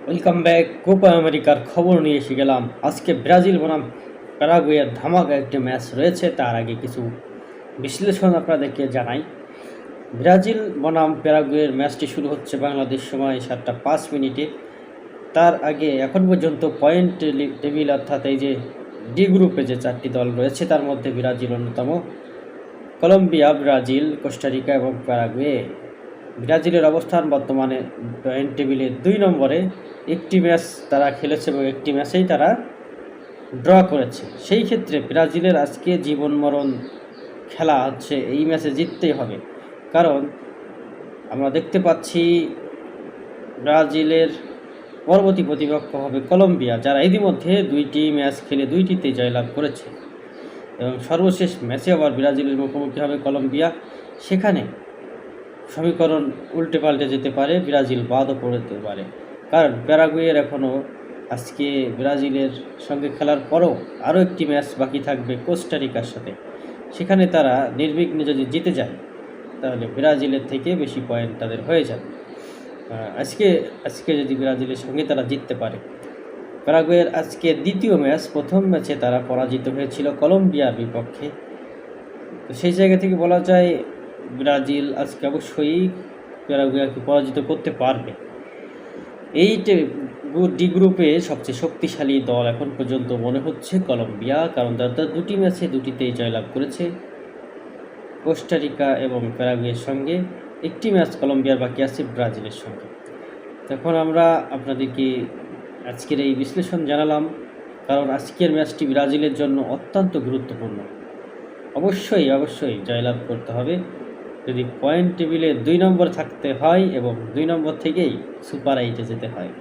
Welcome back. Copa আমেরিকার খবর নিয়ে এসে গেলাম। আজকে ব্রাজিল বনাম প্যারাগুয়ের ধামাকা একটি ম্যাচ রয়েছে। তার আগে কিছু বিশ্লেষণ আপনাদেরকে জানাই। ব্রাজিল বনাম প্যারাগুয়ের ম্যাচটি শুরু হচ্ছে বাংলাদেশ সময় 7টা 5 মিনিটে। তার আগে এখন পর্যন্ত পয়েন্ট টেবিল অর্থাৎ এই যে ডি গ্রুপে যে 4টি দল রয়েছে তার মধ্যে ব্রাজিল অন্যতম। কলম্বিয়া, ব্রাজিল, কোস্টারিকা এবং প্যারাগুয়ে। ব্রাজিলের অবস্থান বর্তমানে পয়েন্ট টেবিলে 2 নম্বরে। একটি ম্যাচ তারা খেলেছে এবং একটি ম্যাচেই তারা ড্র করেছে। সেই ক্ষেত্রে ব্রাজিলের আজকে জীবন মরণ খেলা হচ্ছে, এই ম্যাচে জিততেই হবে। কারণ আমরা দেখতে পাচ্ছি ব্রাজিলের পরবর্তী প্রতিপক্ষ হবে কলম্বিয়া, যারা ইতিমধ্যে 2টি ম্যাচ খেলে 2টিতেই জয়লাভ করেছে এবং সর্বশেষ ম্যাচে আবার ব্রাজিলের মুখোমুখি হবে কলম্বিয়া। সেখানে সমীকরণ উল্টে পাল্টে যেতে পারে, ব্রাজিল বাদও পড়তে পারে। কারণ প্যারাগুয়ের এখনও আজকে ব্রাজিলের সঙ্গে খেলার পরও আরও একটি ম্যাচ বাকি থাকবে কোস্টারিকার সাথে। সেখানে তারা নির্বিঘ্নে যদি জিতে যায় তাহলে ব্রাজিলের থেকে বেশি পয়েন্ট তাদের হয়ে যাবে। আজকে যদি ব্রাজিলের সঙ্গে তারা জিততে পারে। প্যারাগুয়ের আজকে দ্বিতীয় ম্যাচ, প্রথম ম্যাচে তারা পরাজিত হয়েছিল কলম্বিয়ার বিপক্ষে। তো সেই জায়গা থেকে বলা যায় ব্রাজিল আজকে অবশ্যই প্যারাগুয়েকে পরাজিত করতে পারবে। এই ডি গ্রুপে সবচেয়ে শক্তিশালী দল এখন পর্যন্ত মনে হচ্ছে কলম্বিয়া, কারণ তারা 2টি ম্যাচে 2টিতেই জয়লাভ করেছে কোস্টারিকা এবং প্যারাগুয়ের সঙ্গে। একটি ম্যাচ কলম্বিয়ার বাকি আছে ব্রাজিলের সঙ্গে। তখন আমরা আপনাদেরকে আজকের এই বিশ্লেষণ জানালাম, কারণ আজকের ম্যাচটি ব্রাজিলের জন্য অত্যন্ত গুরুত্বপূর্ণ। অবশ্যই জয়লাভ করতে হবে যদি পয়েন্ট টেবিলে 2 নম্বর থাকতে হয় এবং 2 নম্বর থেকেই সুপার 8-এ যেতে হয়।